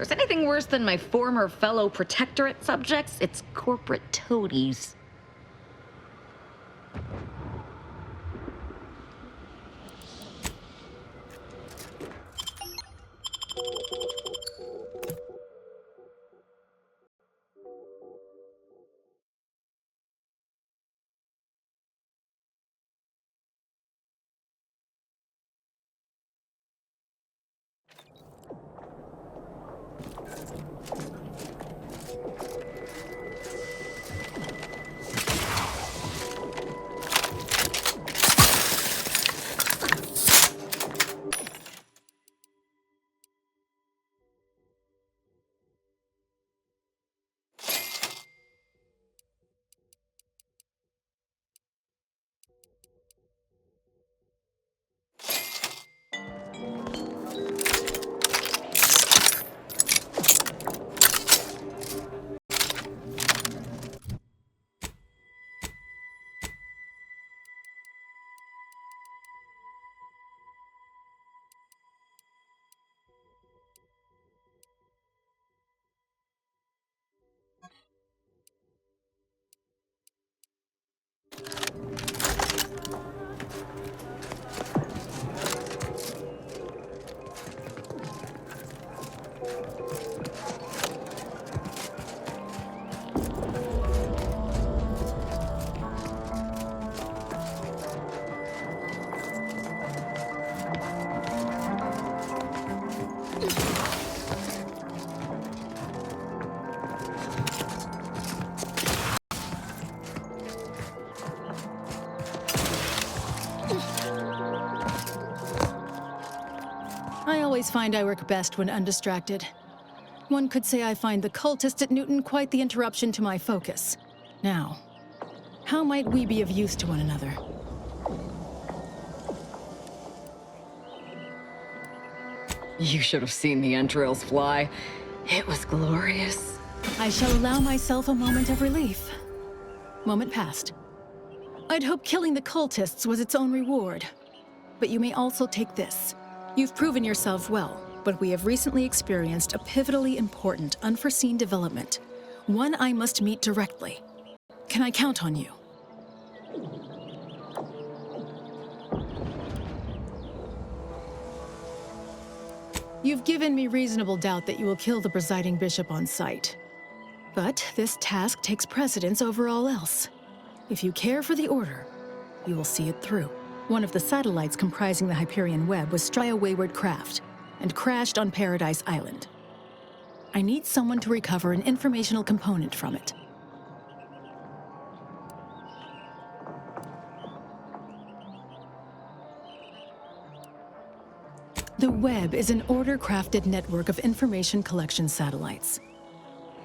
there's anything worse than my former fellow Protectorate subjects, it's corporate toadies. I always find I work best when undistracted. One could say I find the cultist at Newton quite the interruption to my focus. Now, how might we be of use to one another? You should have seen the entrails fly. It was glorious. I shall allow myself a moment of relief. Moment passed. I'd hoped killing the cultists was its own reward. But you may also take this. You've proven yourself well, but we have recently experienced a pivotally important, unforeseen development. One I must meet directly. Can I count on you? You've given me reasonable doubt that you will kill the presiding bishop on sight. But this task takes precedence over all else. If you care for the Order, you will see it through. One of the satellites comprising the Hyperion Web was struck by a wayward craft and crashed on Paradise Island. I need someone to recover an informational component from it. The Web is an Order-crafted network of information collection satellites.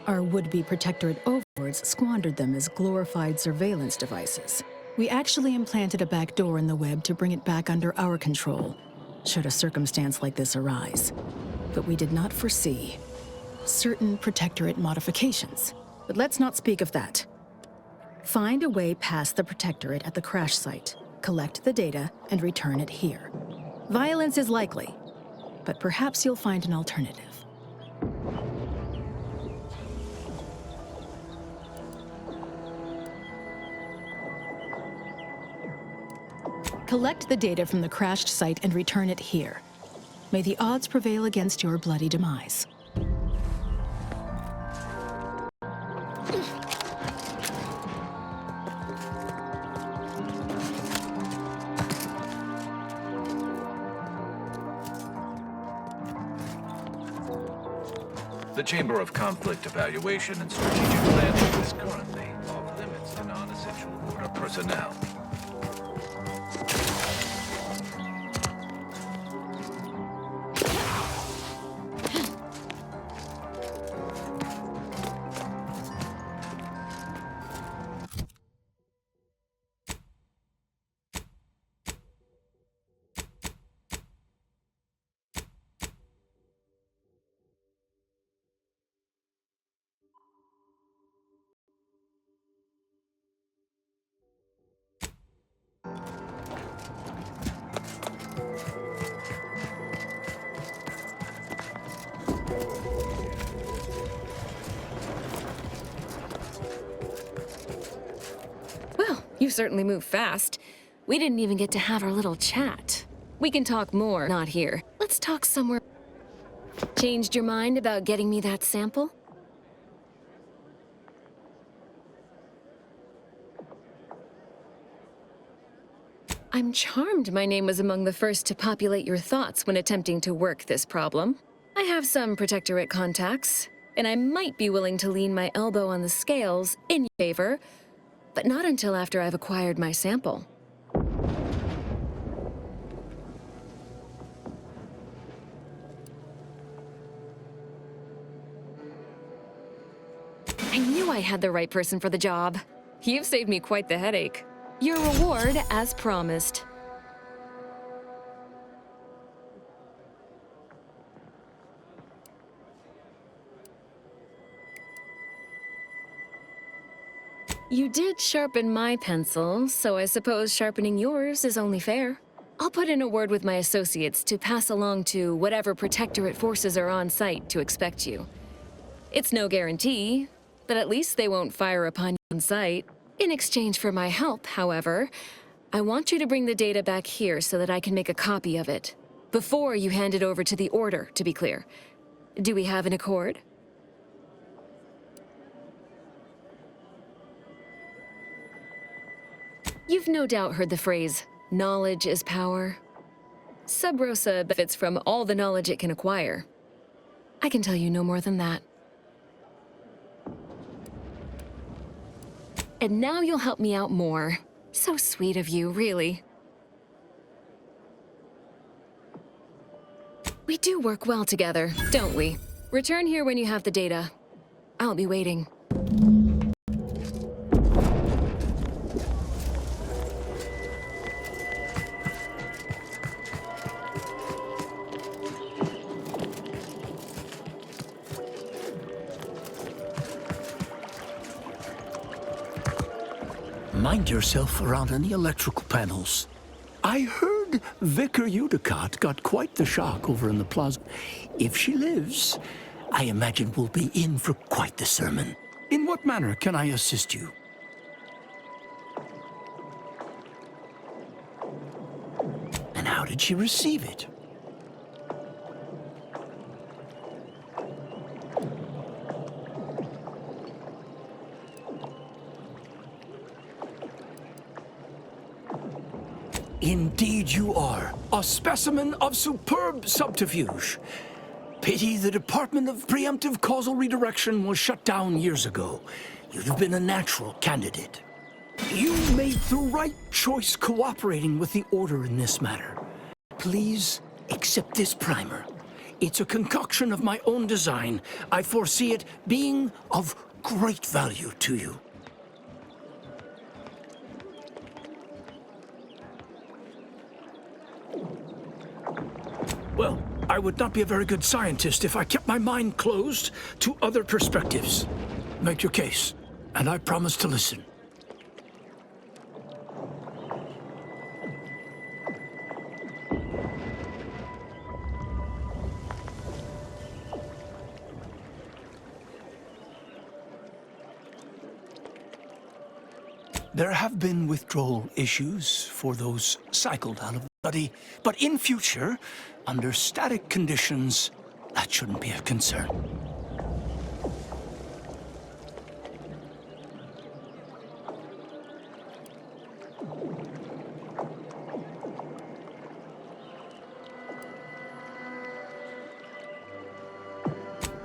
Our would-be Protectorate overlords squandered them as glorified surveillance devices. We actually implanted a back door in the Web to bring it back under our control, should a circumstance like this arise. But we did not foresee certain Protectorate modifications. But let's not speak of that. Find a way past the Protectorate at the crash site, collect the data, and return it here. Violence is likely, but perhaps you'll find an alternative. Collect the data from the crashed site and return it here. May the odds prevail against your bloody demise. The Chamber of Conflict Evaluation and Strategic Planning is currently off limits to non-essential Order personnel. You certainly move fast. We didn't even get to have our little chat. We can talk more, not here. Let's talk somewhere. Changed your mind about getting me that sample? I'm charmed my name was among the first to populate your thoughts when attempting to work this problem. I have some Protectorate contacts, and I might be willing to lean my elbow on the scales in your favor, but not until after I've acquired my sample. I knew I had the right person for the job. You've saved me quite the headache. Your reward, as promised. You did sharpen my pencil, so I suppose sharpening yours is only fair. I'll put in a word with my associates to pass along to whatever Protectorate forces are on site to expect you. It's no guarantee, but at least they won't fire upon you on site. In exchange for my help, however, I want you to bring the data back here so that I can make a copy of it. Before you hand it over to the Order, to be clear. Do we have an accord? You've no doubt heard the phrase, knowledge is power. Sub Rosa benefits from all the knowledge it can acquire. I can tell you no more than that. And now you'll help me out more. So sweet of you, really. We do work well together, don't we? Return here when you have the data. I'll be waiting. Mind yourself around any electrical panels. I heard Vicar Udicott got quite the shock over in the plaza. If she lives, I imagine we'll be in for quite the sermon. In what manner can I assist you? And how did she receive it? Indeed you are. A specimen of superb subterfuge. Pity the Department of Preemptive Causal Redirection was shut down years ago. You'd have been a natural candidate. You made the right choice cooperating with the Order in this matter. Please accept this primer. It's a concoction of my own design. I foresee it being of great value to you. Well, I would not be a very good scientist if I kept my mind closed to other perspectives. Make your case, and I promise to listen. There have been withdrawal issues for those cycled out of the study, but in future, under static conditions, that shouldn't be a concern.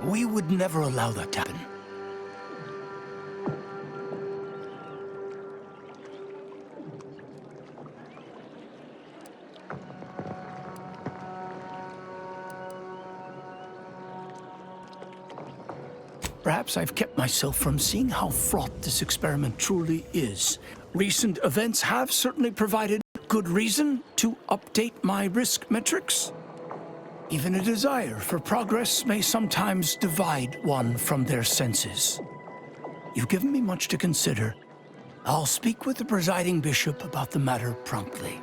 We would never allow that to happen. Perhaps I've kept myself from seeing how fraught this experiment truly is. Recent events have certainly provided good reason to update my risk metrics. Even a desire for progress may sometimes divide one from their senses. You've given me much to consider. I'll speak with the presiding bishop about the matter promptly.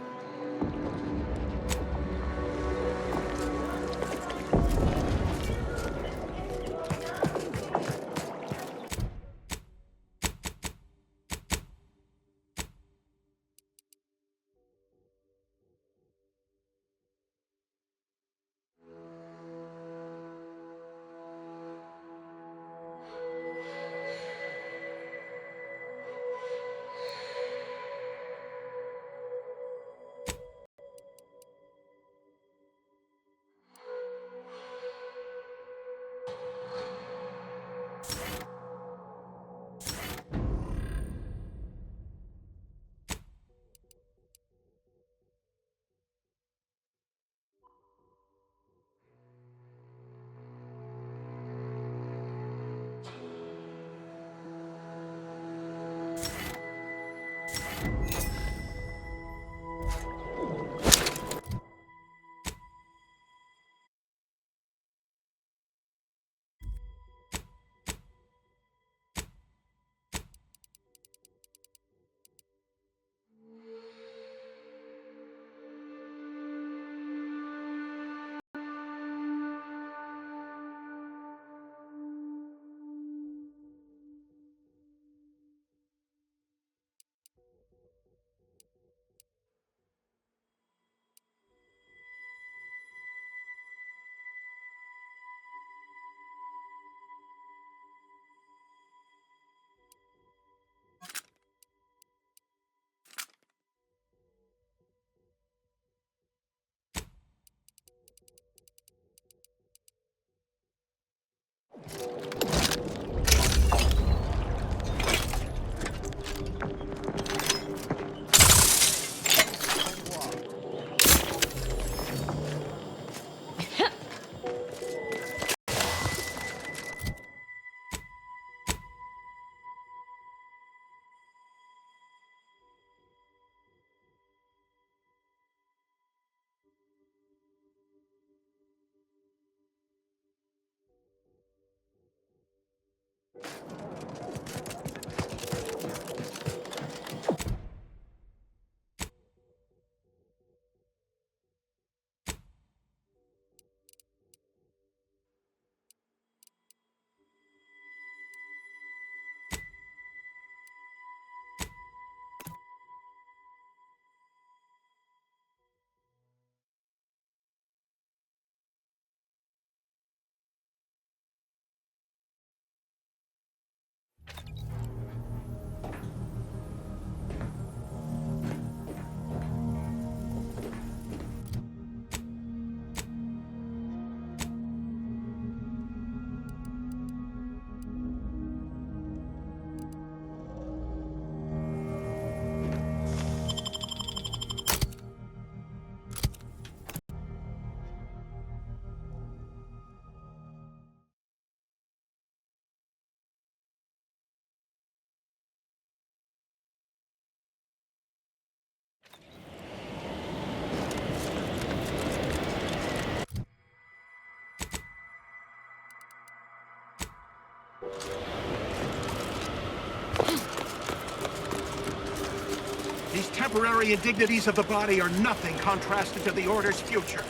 These temporary indignities of the body are nothing contrasted to the Order's future.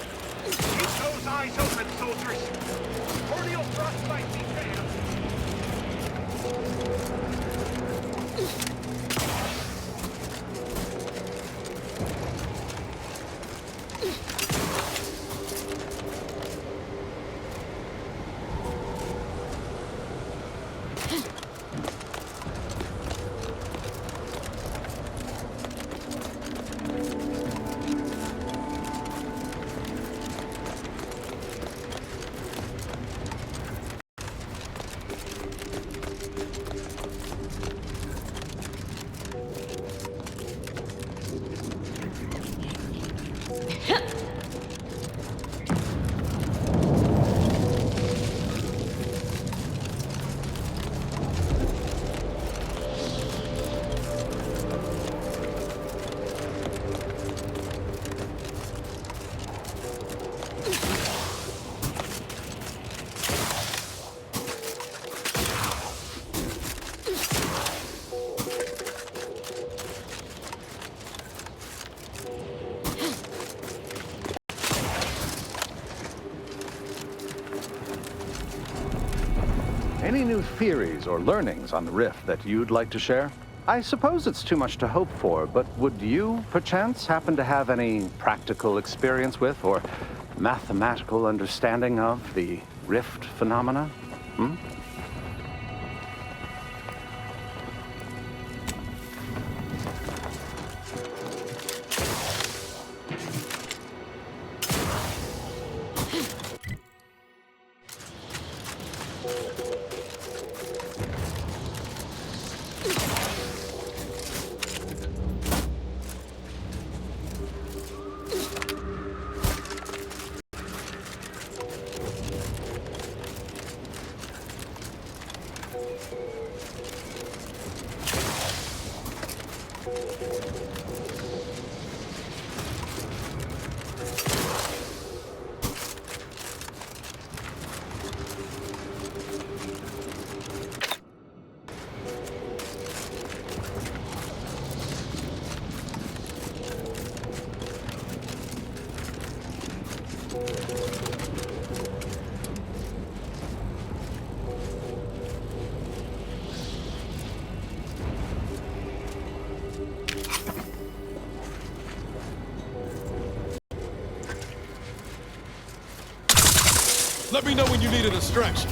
Keep those eyes open, soldiers. Cordial frostbite be damned. Any new theories or learnings on the Rift that you'd like to share? I suppose it's too much to hope for, but would you, perchance, happen to have any practical experience with or mathematical understanding of the Rift phenomena? Hmm? Let me know when you need a distraction.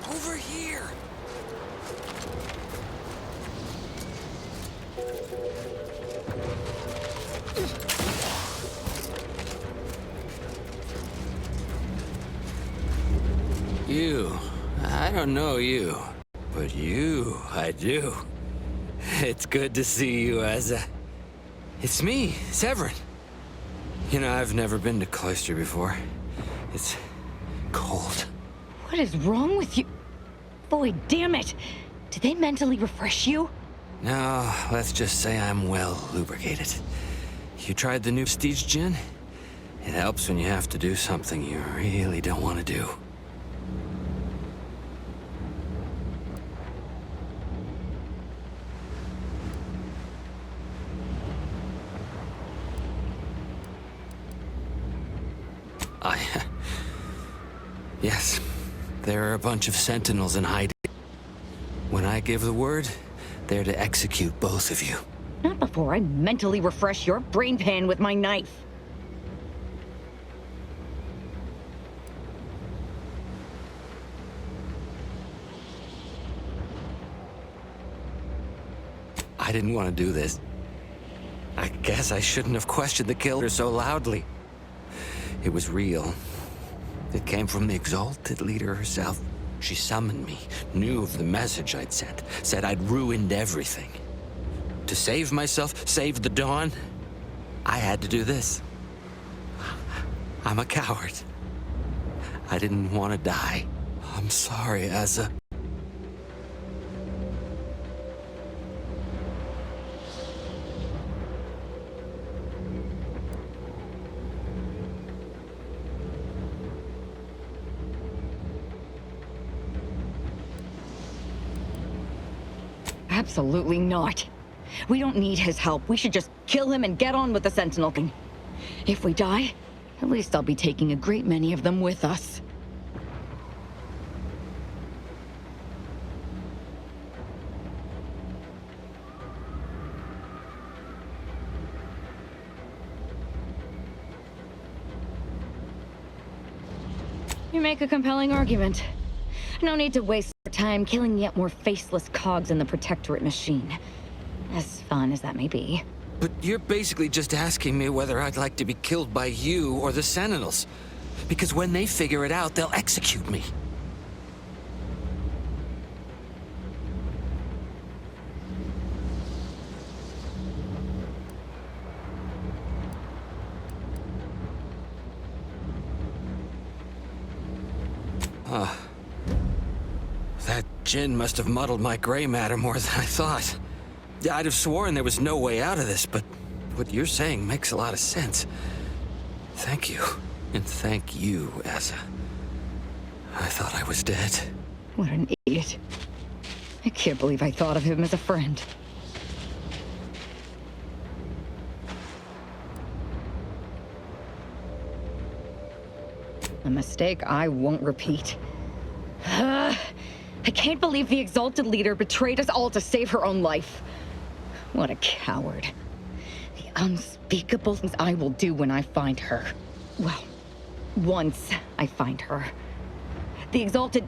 Over here! You. I don't know you. But you, I do. It's good to see you, Asa. It's me, Severin. You know, I've never been to Cloister before. It's cold. What is wrong with you? Boy, damn it! Did they mentally refresh you? No, let's just say I'm well lubricated. You tried the new Prestige gin? It helps when you have to do something you really don't want to do. Yes, there are a bunch of sentinels in hiding. When I give the word, they're to execute both of you. Not before I mentally refresh your brain pan with my knife. I didn't want to do this. I guess I shouldn't have questioned the killer so loudly. It was real. It came from the Exalted Leader herself. She summoned me, knew of the message I'd sent, said I'd ruined everything. To save myself, save the Dawn, I had to do this. I'm a coward. I didn't want to die. I'm sorry, Asa. Absolutely not. We don't need his help. We should just kill him and get on with the Sentinel thing. If we die, at least I'll be taking a great many of them with us. You make a compelling argument. No need to waste our time killing yet more faceless cogs in the Protectorate machine. As fun as that may be. But you're basically just asking me whether I'd like to be killed by you or the Sentinels. Because when they figure it out, they'll execute me. That gin must have muddled my gray matter more than I thought. I'd have sworn there was no way out of this, but what you're saying makes a lot of sense. Thank you. And thank you, Asa. I thought I was dead. What an idiot. I can't believe I thought of him as a friend. A mistake I won't repeat. I can't believe the Exalted Leader betrayed us all to save her own life. What a coward. The unspeakable things I will do when I find her. Well, once I find her. The Exalted...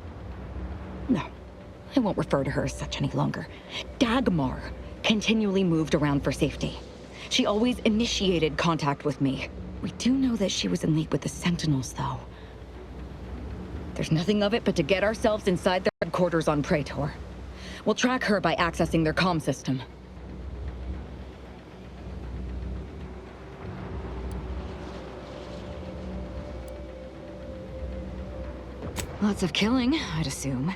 No, I won't refer to her as such any longer. Dagmar continually moved around for safety. She always initiated contact with me. We do know that she was in league with the Sentinels, though. There's nothing of it but to get ourselves inside their headquarters on Praetor. We'll track her by accessing their comm system. Lots of killing, I'd assume.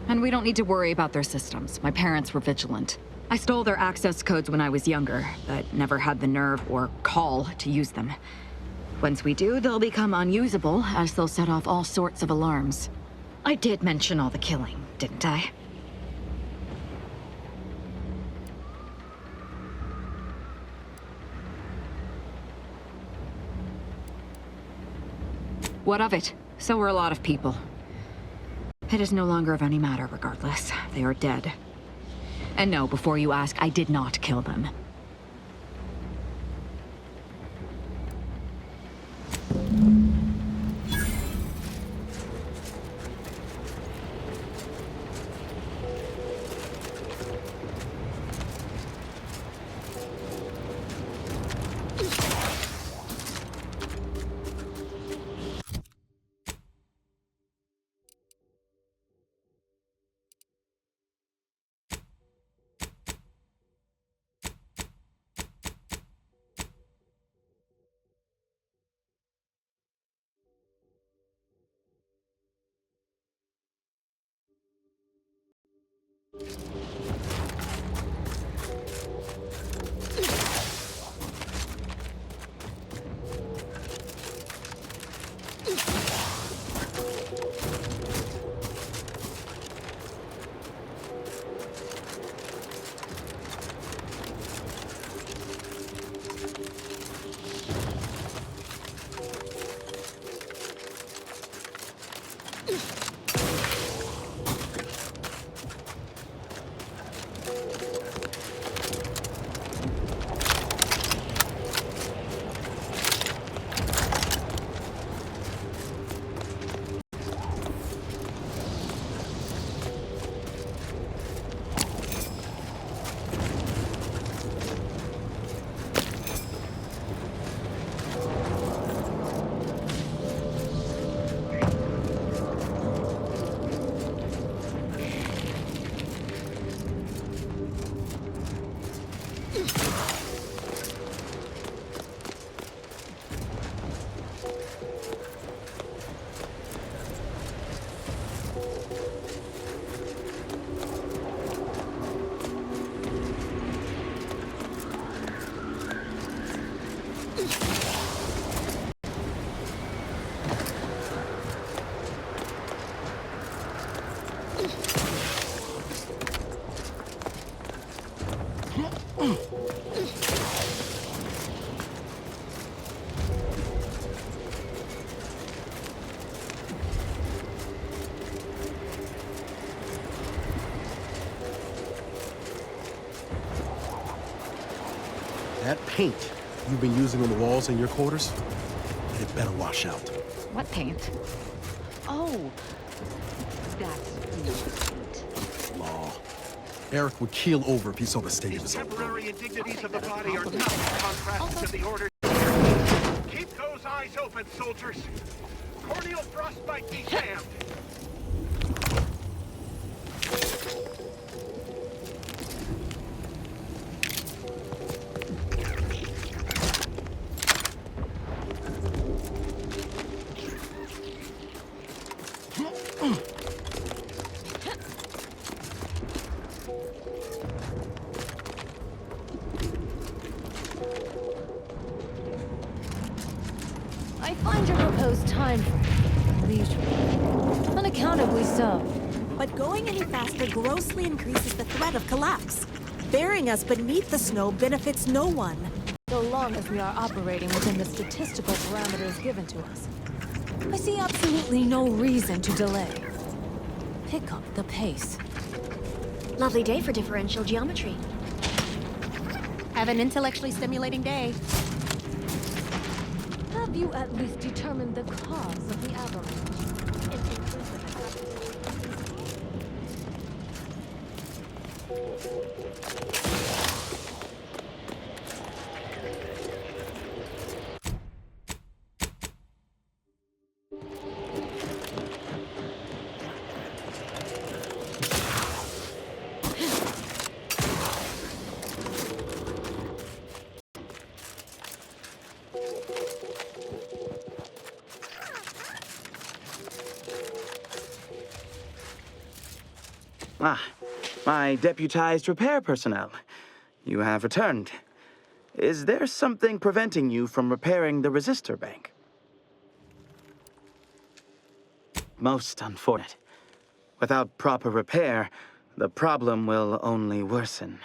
And we don't need to worry about their systems. My parents were vigilant. I stole their access codes when I was younger, but never had the nerve or call to use them. Once we do, they'll become unusable, as they'll set off all sorts of alarms. I did mention all the killing, didn't I? What of it? So were a lot of people. It is no longer of any matter, regardless. They are dead. And no, before you ask, I did not kill them. That paint you've been using on the walls in your quarters, it better wash out. What paint? Oh, that's paint. Law. Eric would keel over if he saw the state of These his own. temporary indignities of the body are nothing contrasted to the orders. Keep those eyes open, soldiers. Corneal frostbite be damned. I find your proposed time frame leisurely. Unaccountably so. But going any faster grossly increases the threat of collapse. Burying us beneath the snow benefits no one. So long as we are operating within the statistical parameters given to us. I see absolutely no reason to delay. Pick up the pace. Lovely day for differential geometry. Have an intellectually stimulating day. Have you at least determined the cause of the avalanche? Ah, my deputized repair personnel. You have returned. Is there something preventing you from repairing the resistor bank? Most unfortunate. Without proper repair, the problem will only worsen.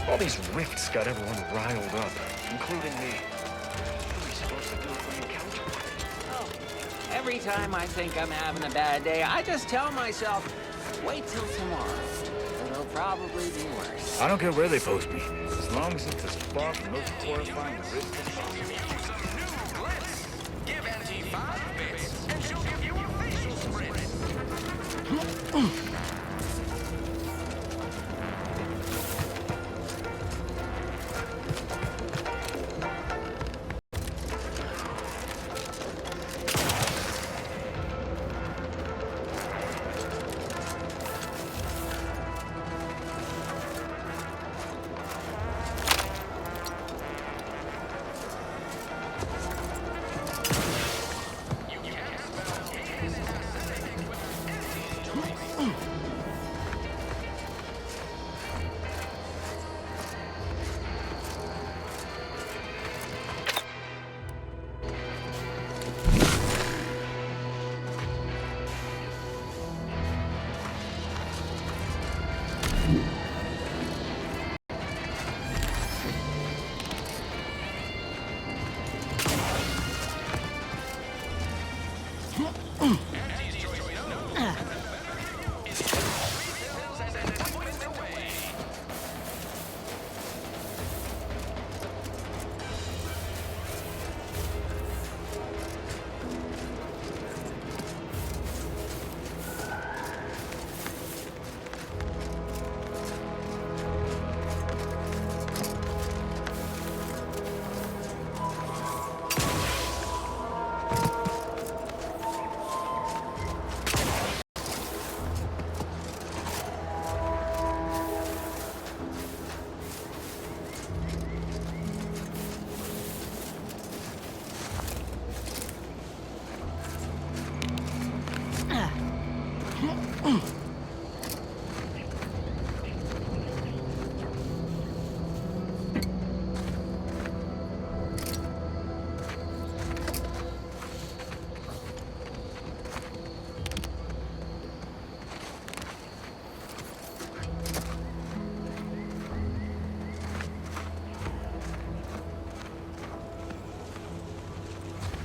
All these rifts got everyone riled up, including me. What are we supposed to do if we encounter every time I think I'm having a bad day, I just tell myself, wait till tomorrow. It'll probably be worse. I don't care where they post me, as long as it's as far from those horrifying risks as possible. Give Auntie 5 bits, and she'll give you a facial spread.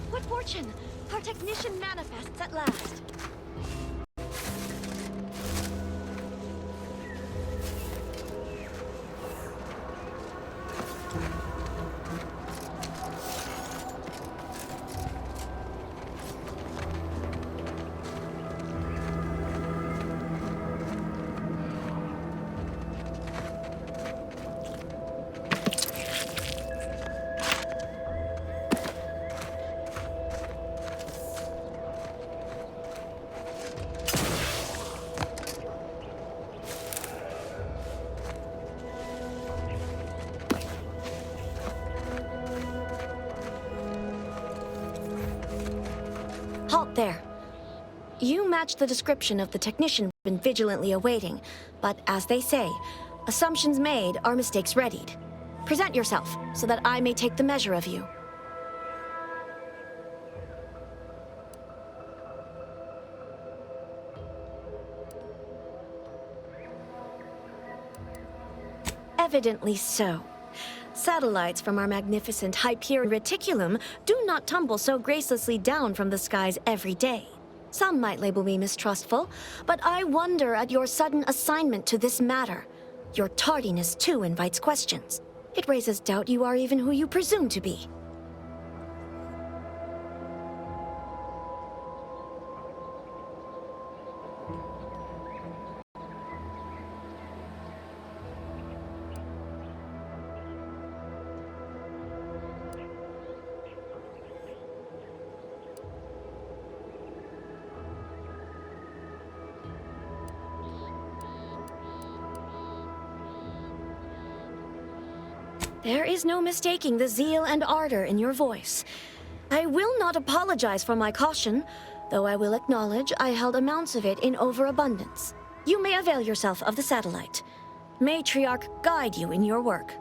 What fortune! Our technician manifests at last. Halt there. You match the description of the technician we've been vigilantly awaiting, but as they say, assumptions made are mistakes readied. Present yourself, so that I may take the measure of you. Evidently so. Satellites from our magnificent Hyperion reticulum do not tumble so gracelessly down from the skies every day. Some might label me mistrustful, but I wonder at your sudden assignment to this matter. Your tardiness, too, invites questions. It raises doubt you are even who you presume to be. There is no mistaking the zeal and ardor in your voice. I will not apologize for my caution, though I will acknowledge I held amounts of it in overabundance. You may avail yourself of the satellite. Matriarch guide you in your work.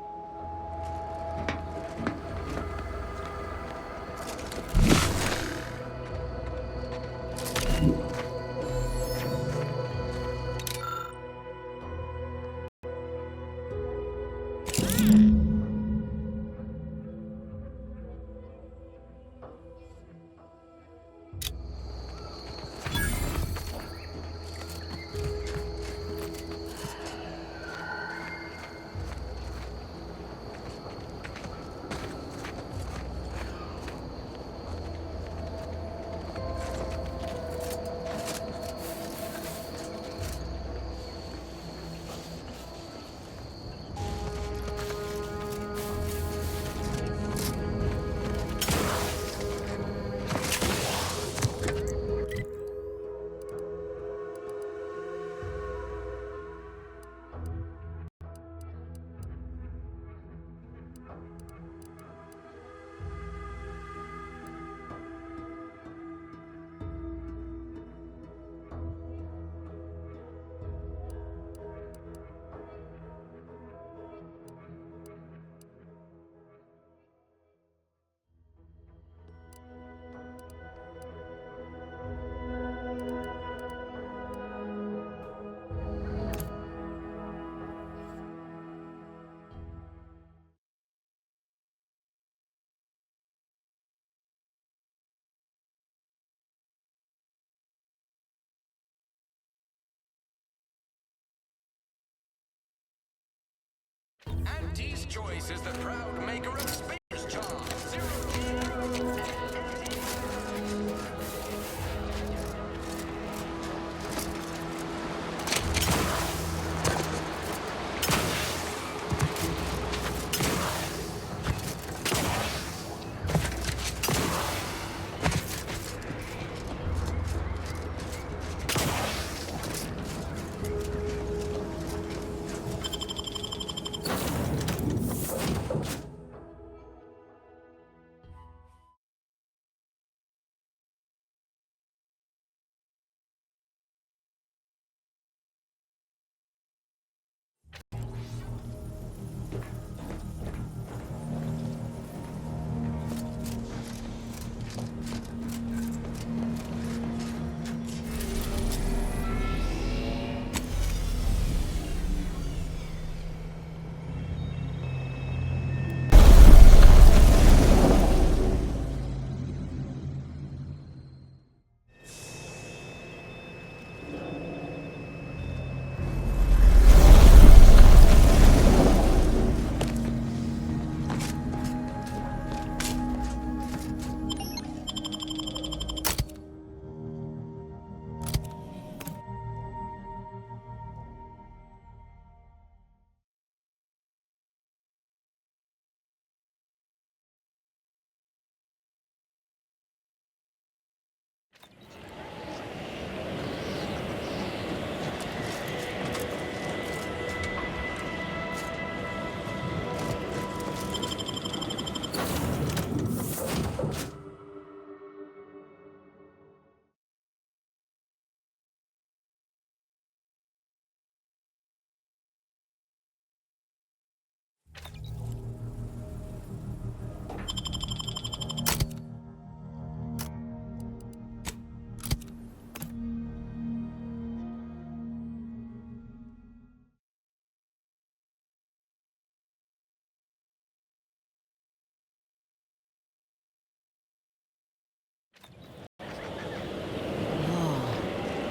Auntie's Choice is the proud maker of Space Jaw.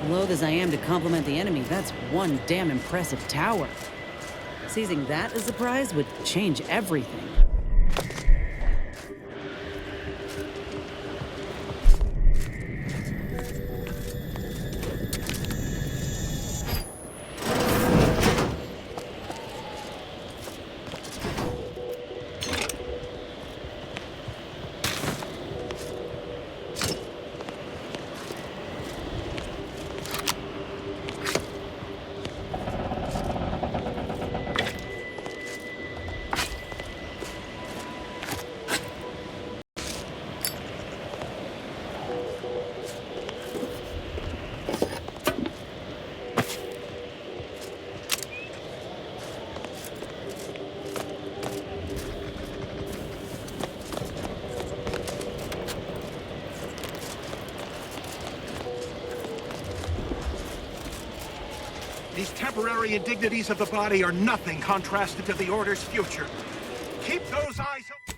Loath as I am to compliment the enemy, that's one damn impressive tower. Seizing that as a prize would change everything. These temporary indignities of the body are nothing contrasted to the Order's future. Keep those eyes open.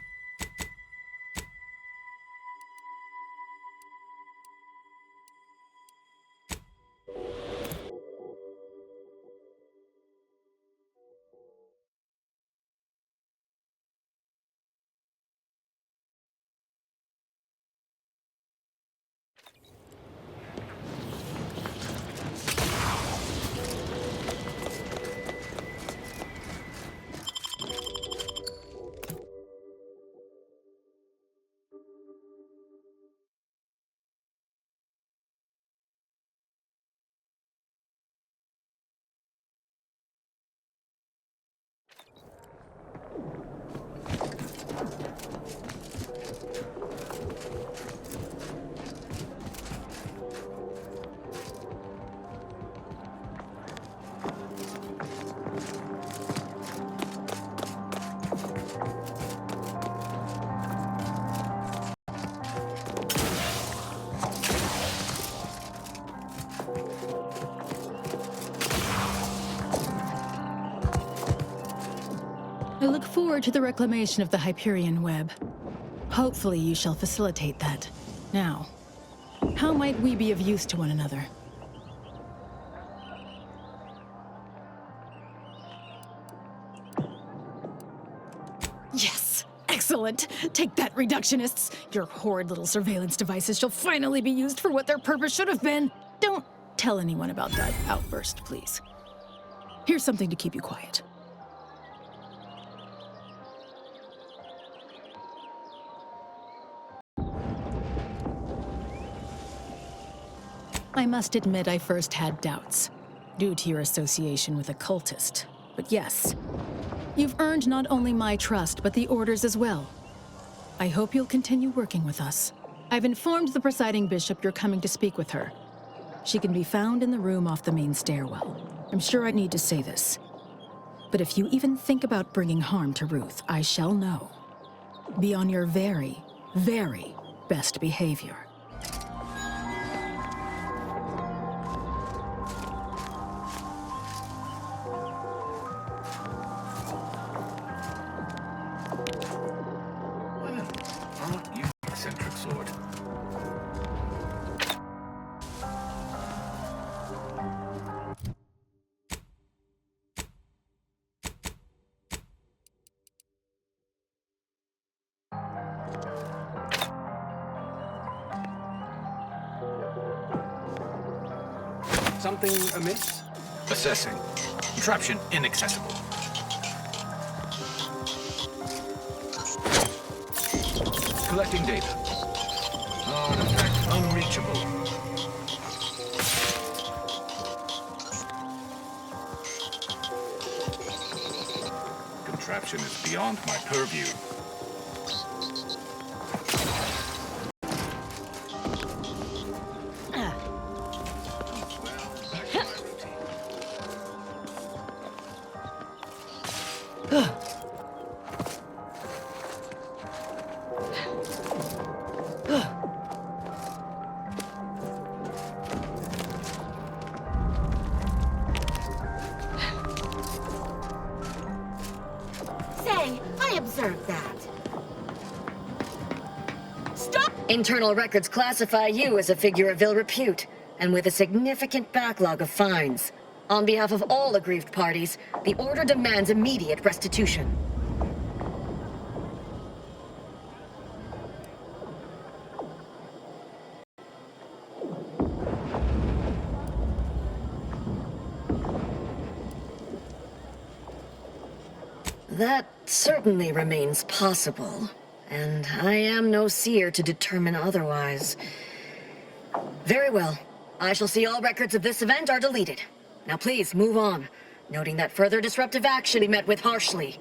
I look forward to the reclamation of the Hyperion web. Hopefully you shall facilitate that. Now, how might we be of use to one another? Excellent. Take that, reductionists. Your horrid little surveillance devices shall finally be used for what their purpose should have been. Don't tell anyone about that outburst, please. Here's something to keep you quiet. I must admit I first had doubts, due to your association with a cultist. But yes, you've earned not only my trust, but the Order's as well. I hope you'll continue working with us. I've informed the presiding bishop you're coming to speak with her. She can be found in the room off the main stairwell. I'm sure I need to say this, but if you even think about bringing harm to Ruth, I shall know. Be on your very, very best behavior. You eccentric sort. Something amiss? Assessing. Contraption inaccessible. Collecting data. Artifact unreachable. Contraption is beyond my purview. Say, I observed that. Stop! Internal records classify you as a figure of ill repute, and with a significant backlog of fines. On behalf of all aggrieved parties, the Order demands immediate restitution. That certainly remains possible, and I am no seer to determine otherwise. Very well. I shall see all records of this event are deleted. Now please, move on, noting that further disruptive action be met with harshly.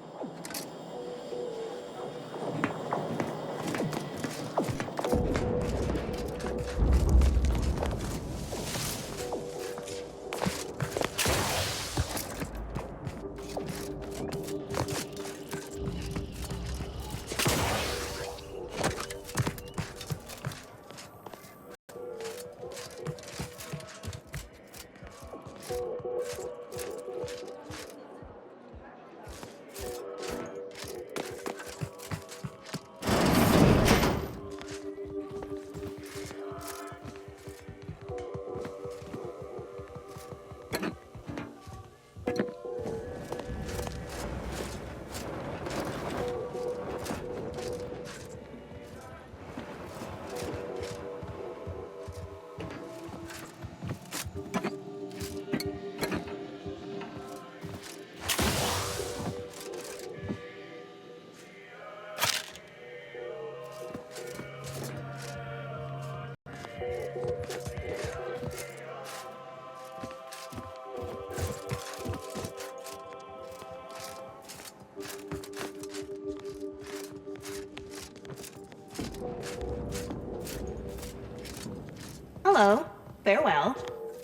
Hello. Farewell.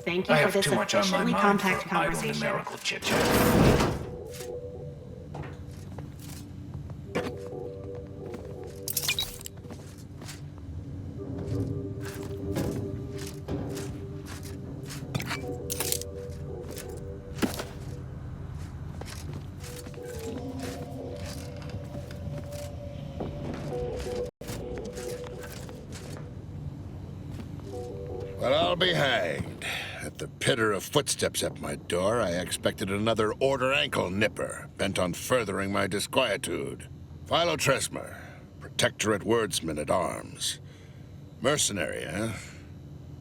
Thank you I for have this too much on my officially mind compact for idle conversation. numerical chit-chat. Well, I'll be hanged. At the pitter of footsteps at my door, I expected another Order ankle nipper, bent on furthering my disquietude. Philo Tresmer, Protectorate wordsman-at-arms. Mercenary, eh?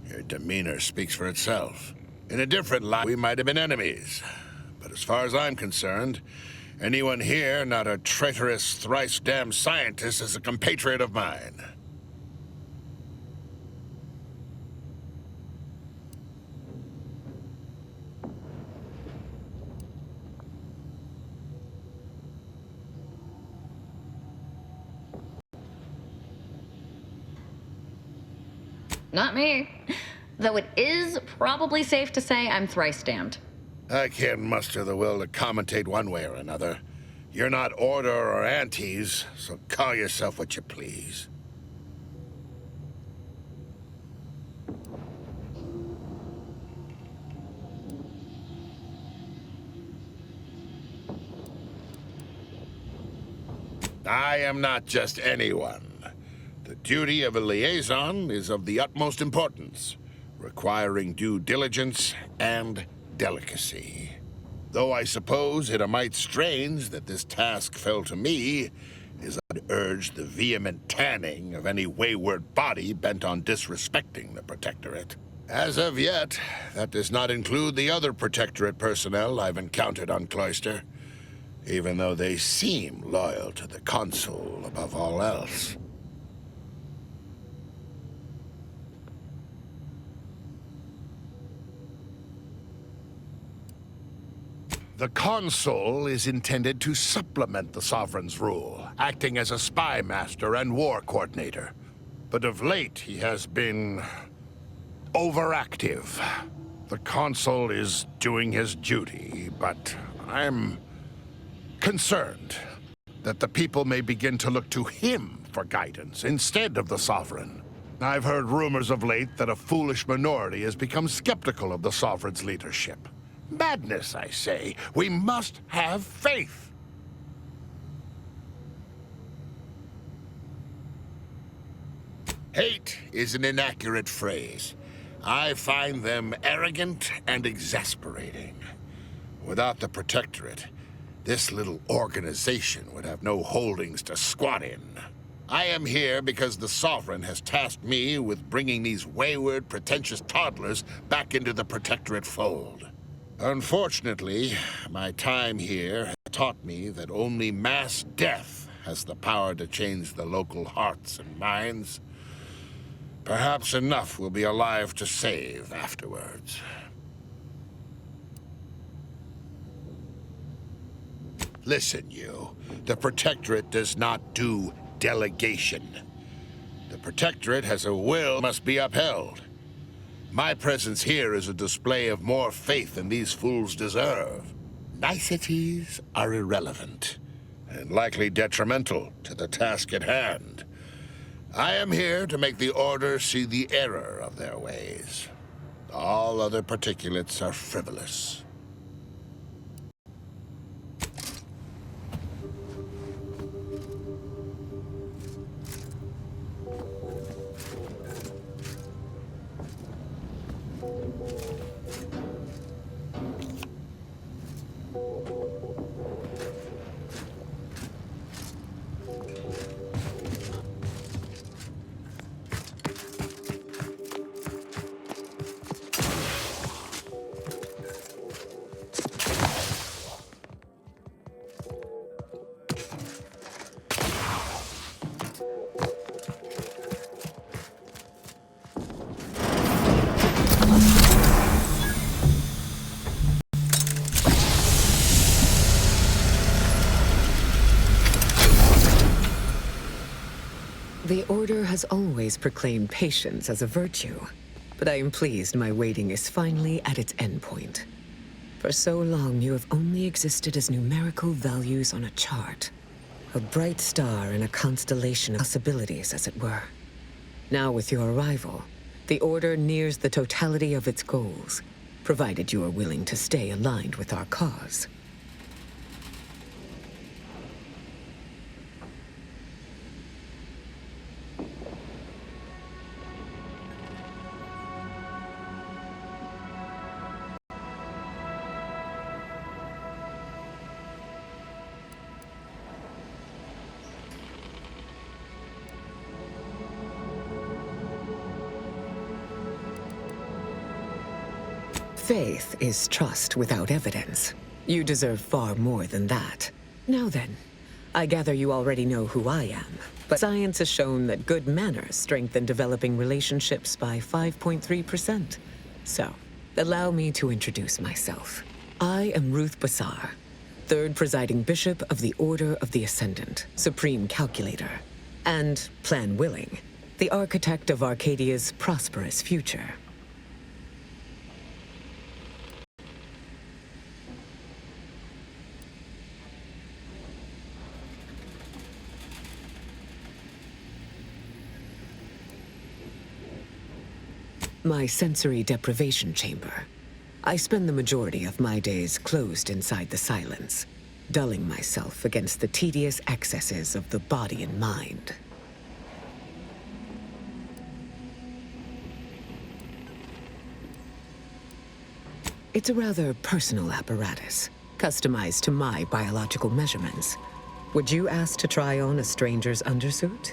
Your demeanor speaks for itself. In a different life, we might have been enemies. But as far as I'm concerned, anyone here not a traitorous, thrice-damned scientist is a compatriot of mine. Not me. Though it is probably safe to say I'm thrice damned. I can't muster the will to commentate one way or another. You're not Order or Antes, so call yourself what you please. I am not just anyone. The duty of a liaison is of the utmost importance, requiring due diligence and delicacy. Though I suppose it a mite strange that this task fell to me, as I'd urge the vehement tanning of any wayward body bent on disrespecting the Protectorate. As of yet, that does not include the other Protectorate personnel I've encountered on Cloister, even though they seem loyal to the Consul above all else. The Consul is intended to supplement the Sovereign's rule, acting as a spy master and war coordinator. But of late, he has been overactive. The Consul is doing his duty, but I'm concerned that the people may begin to look to him for guidance instead of the Sovereign. I've heard rumors of late that a foolish minority has become skeptical of the Sovereign's leadership. Madness, I say. We must have faith. Hate is an inaccurate phrase. I find them arrogant and exasperating. Without the Protectorate, this little organization would have no holdings to squat in. I am here because the Sovereign has tasked me with bringing these wayward, pretentious toddlers back into the Protectorate fold. Unfortunately, my time here has taught me that only mass death has the power to change the local hearts and minds. Perhaps enough will be alive to save afterwards. Listen, you. The Protectorate does not do delegation. The Protectorate has a will must be upheld. My presence here is a display of more faith than these fools deserve. Niceties are irrelevant, and likely detrimental to the task at hand. I am here to make the Order see the error of their ways. All other particulates are frivolous. The Order has always proclaimed patience as a virtue, but I am pleased my waiting is finally at its endpoint. For so long, you have only existed as numerical values on a chart. A bright star in a constellation of possibilities, as it were. Now with your arrival, the Order nears the totality of its goals, provided you are willing to stay aligned with our cause. faith is trust without evidence. You deserve far more than that. Now then, I gather you already know who I am, but science has shown that good manners strengthen developing relationships by 5.3%. So, allow me to introduce myself. I am Ruth Bassar, third presiding bishop of the Order of the Ascendant, Supreme Calculator, and, plan willing, the architect of Arcadia's prosperous future. My sensory deprivation chamber. I spend the majority of my days closed inside the silence, dulling myself against the tedious excesses of the body and mind. It's a rather personal apparatus, customized to my biological measurements. Would you ask to try on a stranger's undersuit?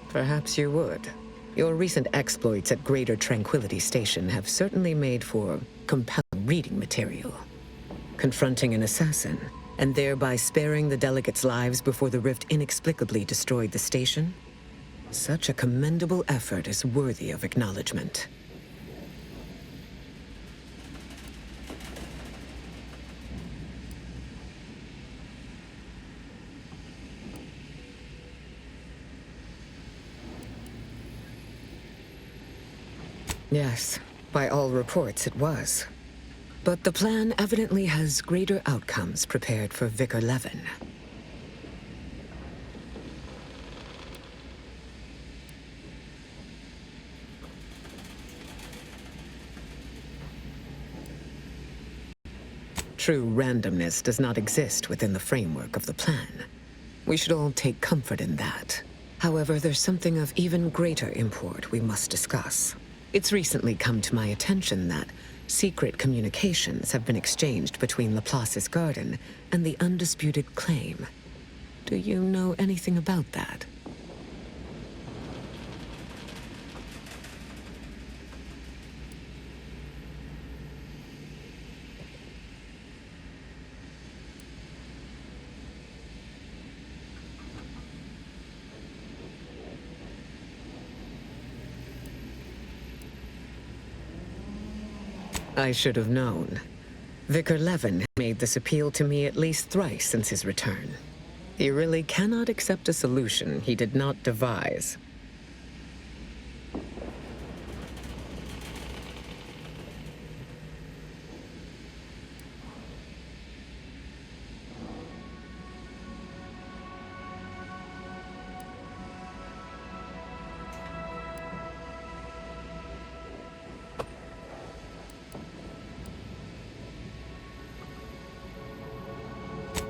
Perhaps you would. Your recent exploits at Greater Tranquility Station have certainly made for compelling reading material. Confronting an assassin, and thereby sparing the delegates' lives before the rift inexplicably destroyed the station? Such a commendable effort is worthy of acknowledgement. Yes, by all reports it was. But the plan evidently has greater outcomes prepared for Vicar Levin. True randomness does not exist within the framework of the plan. We should all take comfort in that. However, there's something of even greater import we must discuss. It's recently come to my attention that secret communications have been exchanged between Laplace's garden and the undisputed claim. Do you know anything about that? I should have known. Vicar Levin made this appeal to me at least thrice since his return. He really cannot accept a solution he did not devise.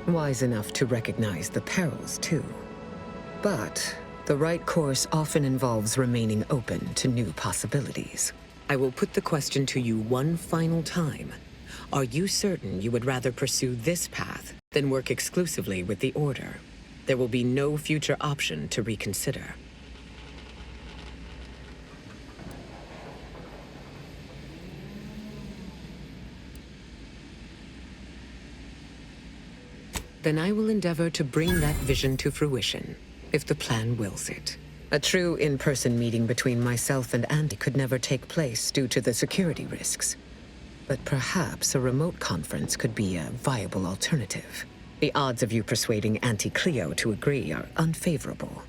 Wise enough to recognize the perils, too. But the right course often involves remaining open to new possibilities. I will put the question to you one final time. Are you certain you would rather pursue this path than work exclusively with the Order? There will be no future option to reconsider. Then I will endeavor to bring that vision to fruition, if the plan wills it. A true in-person meeting between myself and Andy could never take place due to the security risks. But perhaps a remote conference could be a viable alternative. The odds of you persuading Auntie Cleo to agree are unfavorable.